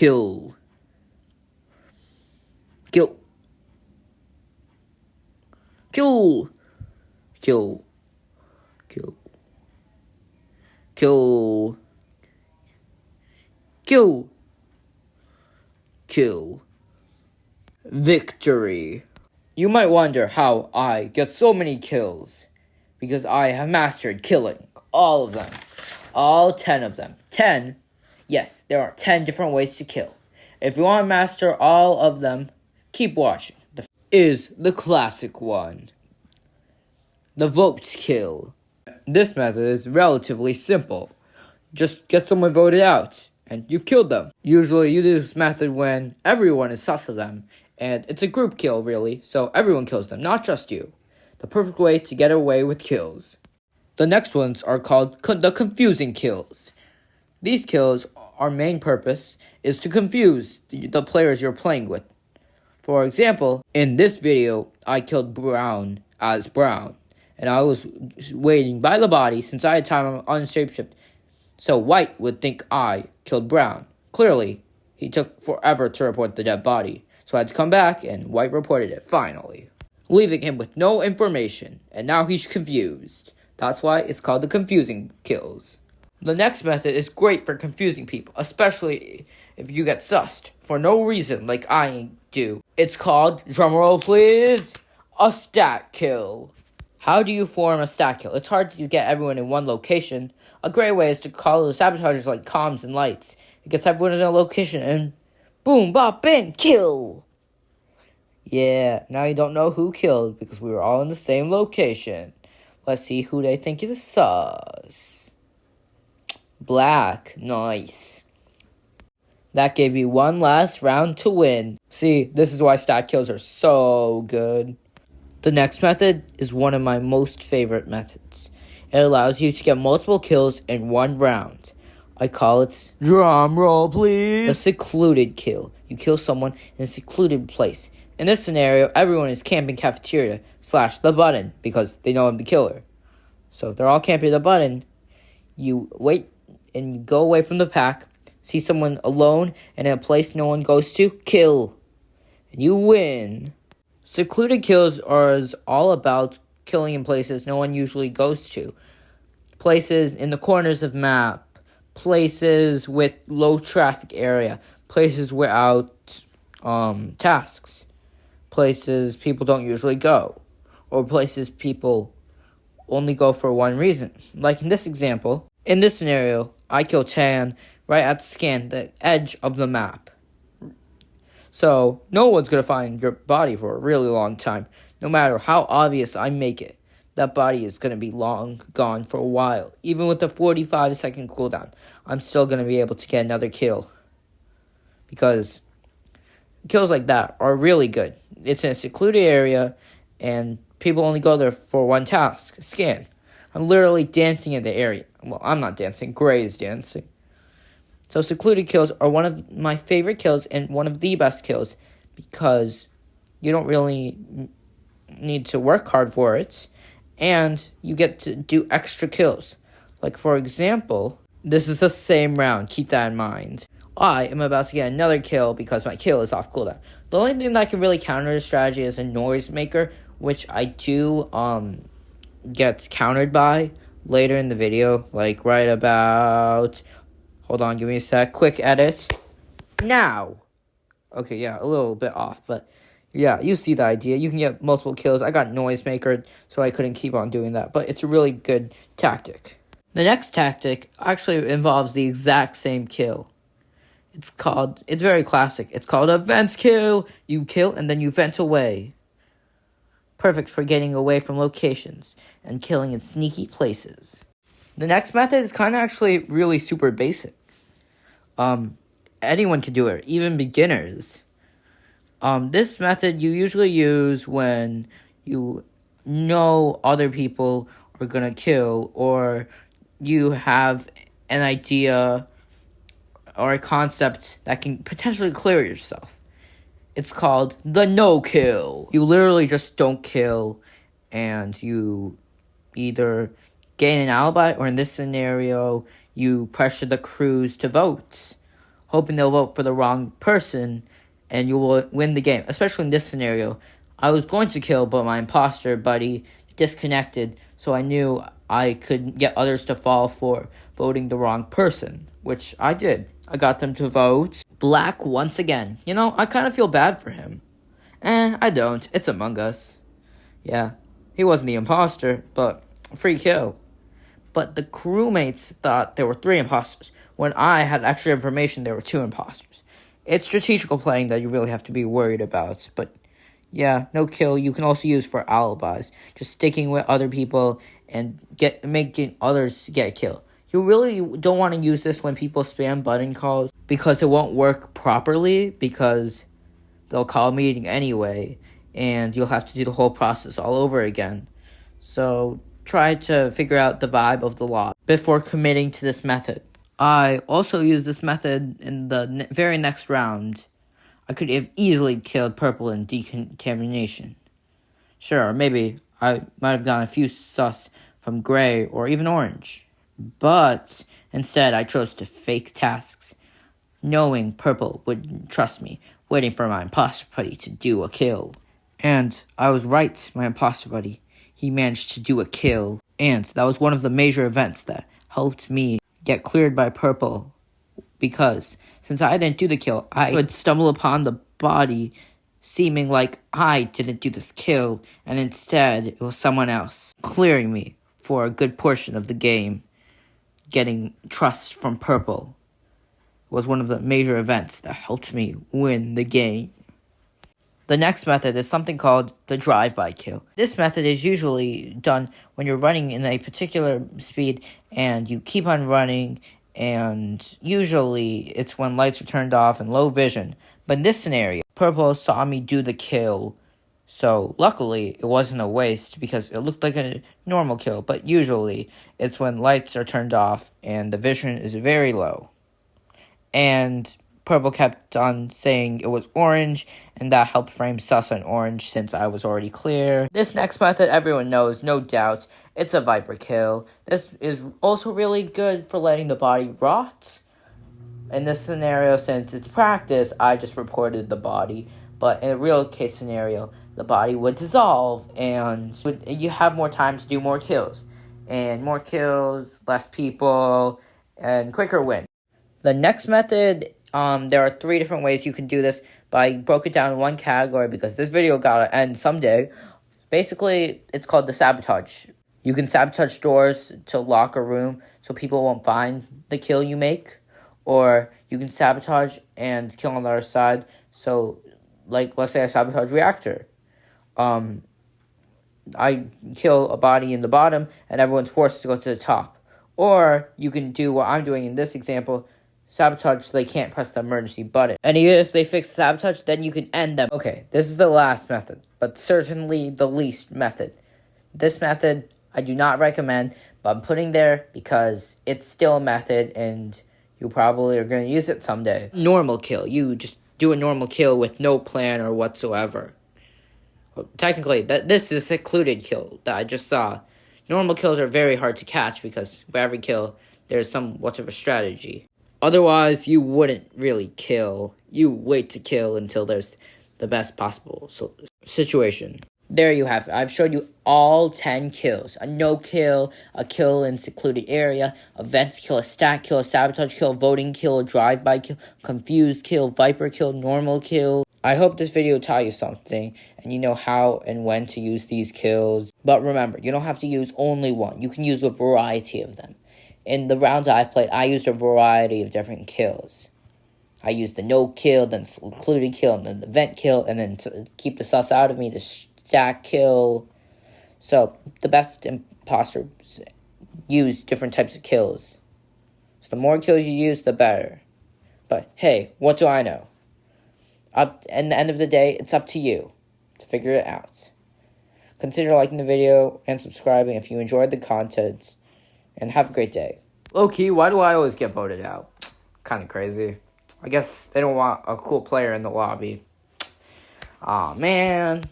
Kill. Kill. Kill. Kill. Kill. Kill. Kill. Kill. Victory. You might wonder how I get so many kills. Because I have mastered killing all of them. All 10 of them. 10? Yes, there are 10 different ways to kill. If you want to master all of them, keep watching. Is the classic one. The vote kill. This method is relatively simple. Just get someone voted out, and you've killed them. Usually you do this method when everyone is sus of them, and it's a group kill really, so everyone kills them, not just you. The perfect way to get away with kills. The next ones are called the confusing kills. These kills, our main purpose is to confuse the players you're playing with. For example, in this video, I killed Brown as Brown, and I was waiting by the body since I had time on shapeshift, so White would think I killed Brown. Clearly, he took forever to report the dead body, so I had to come back, and White reported it finally, leaving him with no information, and now he's confused. That's why it's called the confusing kills. The next method is great for confusing people, especially if you get sussed for no reason like I do. It's called, drumroll please, a stat kill. How do you form a stat kill? It's hard to get everyone in one location. A great way is to call the sabotagers like comms and lights. It gets everyone in a location and boom, bop, bang, kill. Yeah, now you don't know who killed because we were all in the same location. Let's see who they think is sus. Black. Nice. That gave me one last round to win. See, this is why stat kills are so good. The next method is one of my most favorite methods. It allows you to get multiple kills in one round. I call it, drum roll please, the secluded kill. You kill someone in a secluded place. In this scenario, everyone is camping cafeteria / the button because they know I'm the killer. So they're all camping the button. You wait and you go away from the pack, see someone alone and in a place no one goes to, kill. And you win. Secluded kills are all about killing in places no one usually goes to. Places in the corners of map, places with low traffic area, places without tasks, places people don't usually go, or places people only go for one reason. Like in this example, in this scenario, I kill Tan right at the scan, the edge of the map. So, no one's going to find your body for a really long time. No matter how obvious I make it, that body is going to be long gone for a while. Even with the 45-second cooldown, I'm still going to be able to get another kill. Because kills like that are really good. It's in a secluded area, and people only go there for one task, scan. I'm literally dancing in the area. Well, I'm not dancing. Gray is dancing. So secluded kills are one of my favorite kills and one of the best kills because you don't really need to work hard for it and you get to do extra kills. Like, for example, this is the same round. Keep that in mind. I am about to get another kill because my kill is off cooldown. The only thing that can really counter this strategy is a noise maker, which I do gets countered by later in the video, like right about, hold on, give me a sec, quick edit, now. Okay, yeah, a little bit off, but yeah, you see the idea. You can get multiple kills. I got noisemaker, so I couldn't keep on doing that, but it's a really good tactic. The next tactic actually involves the exact same kill. It's very classic. It's called a vent kill. You kill and then you vent away. Perfect for getting away from locations and killing in sneaky places. The next method is kind of actually really super basic. Anyone can do it, even beginners. This method you usually use when you know other people are gonna kill, or you have an idea or a concept that can potentially clear yourself. It's called the no-kill. You literally just don't kill, and you either gain an alibi, or in this scenario, you pressure the crews to vote. hoping they'll vote for the wrong person, and you will win the game. Especially in this scenario, I was going to kill, but my imposter buddy disconnected, so I knew I could get others to fall for voting the wrong person, which I did. I got them to vote black once again. I kind of feel bad for him. I don't. It's Among Us. Yeah, he wasn't the imposter, but free kill. But the crewmates thought there were 3 imposters, when I had extra information there were 2 imposters. It's strategical playing that you really have to be worried about, but yeah, no kill you can also use for alibis, just sticking with other people and making others get a kill. You really don't want to use this when people spam button calls, because it won't work properly, because they'll call a meeting anyway, and you'll have to do the whole process all over again. So try to figure out the vibe of the law before committing to this method. I also used this method in the very next round. I could have easily killed purple in decontamination. Sure, maybe I might have gotten a few sus from gray or even orange. But instead, I chose to fake tasks, knowing purple wouldn't trust me, waiting for my imposter buddy to do a kill. And I was right, my imposter buddy. He managed to do a kill. And that was one of the major events that helped me get cleared by purple. Because since I didn't do the kill, I would stumble upon the body seeming like I didn't do this kill, and instead it was someone else clearing me for a good portion of the game. Getting trust from purple was one of the major events that helped me win the game. The next method is something called the drive-by kill. This method is usually done when you're running in a particular speed and you keep on running, and usually it's when lights are turned off and low vision. But in this scenario, purple saw me do the kill, so luckily it wasn't a waste because it looked like a normal kill, but usually it's when lights are turned off and the vision is very low. And purple kept on saying it was orange, and that helped frame sus on orange since I was already clear. This next method everyone knows, no doubt. It's a viper kill. This is also really good for letting the body rot. In this scenario, since it's practice, I just reported the body. But in a real case scenario, the body would dissolve, and you have more time to do more kills. And more kills, less people, and quicker win. The next method, there are 3 different ways you can do this, but I broke it down in one category because this video gotta end someday. Basically, it's called the sabotage. You can sabotage doors to lock a room so people won't find the kill you make, or you can sabotage and kill on the other side. So, like, let's say I sabotage reactor. I kill a body in the bottom, and everyone's forced to go to the top. Or you can do what I'm doing in this example, sabotage so they can't press the emergency button. And even if they fix sabotage, then you can end them. Okay, this is the last method, but certainly the least method. This method I do not recommend, but I'm putting there because it's still a method and you probably are going to use it someday. Normal kill. You just do a normal kill with no plan or whatsoever. Well, technically, this is a secluded kill that I just saw. Normal kills are very hard to catch because for every kill, there's somewhat of a strategy. Otherwise, you wouldn't really kill. You wait to kill until there's the best possible situation. There you have it. I've showed you all 10 kills. A no kill, a kill in secluded area, a vents kill, a stack kill, a sabotage kill, voting kill, a drive-by kill, confused kill, viper kill, normal kill. I hope this video taught you something, and you know how and when to use these kills. But remember, you don't have to use only one. You can use a variety of them. In the rounds I've played, I used a variety of different kills. I used the no kill, then secluded kill, and then the vent kill, and then to keep the sus out of me, the stack kill. So, the best imposters use different types of kills. So the more kills you use, the better. But hey, what do I know? At the end of the day, it's up to you to figure it out. Consider liking the video and subscribing if you enjoyed the content. And have a great day. Low-key, why do I always get voted out? Kind of crazy. I guess they don't want a cool player in the lobby. Aw, man.